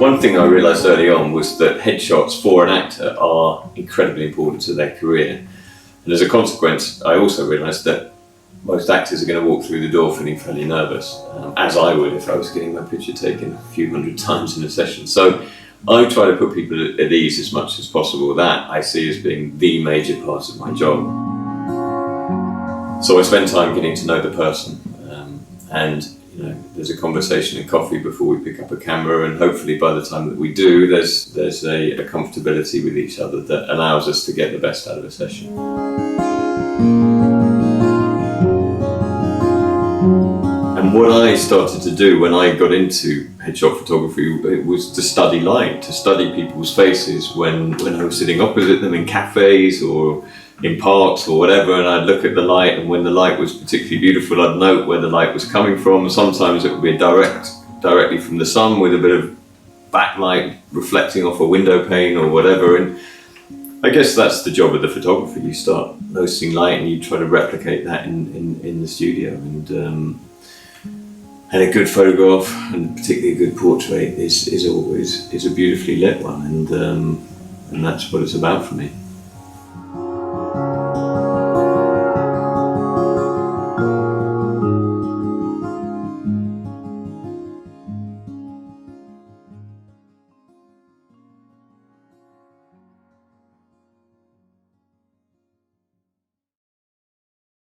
One thing I realised early on was that headshots for an actor are incredibly important to their career. And as a consequence, I also realised that most actors are going to walk through the door feeling fairly nervous, as I would if I was getting my picture taken a few hundred times in a session. So I try to put people at ease as much as possible. That I see as being the major part of my job. So I spend time getting to know the person, and there's a conversation and coffee before we pick up a camera, and hopefully by the time that we do, there's a comfortability with each other that allows us to get the best out of a session. And what I started to do when I got into headshot photography, it was to study light, to study people's faces when I was sitting opposite them in cafes or in parks or whatever, and I'd look at the light, and when the light was particularly beautiful, I'd note where the light was coming from. Sometimes it would be directly from the sun with a bit of backlight reflecting off a window pane or whatever. And I guess that's the job of the photographer. You start noticing light and you try to replicate that in the studio. And a good photograph, and particularly a good portrait, is always a beautifully lit one, and that's what it's about for me.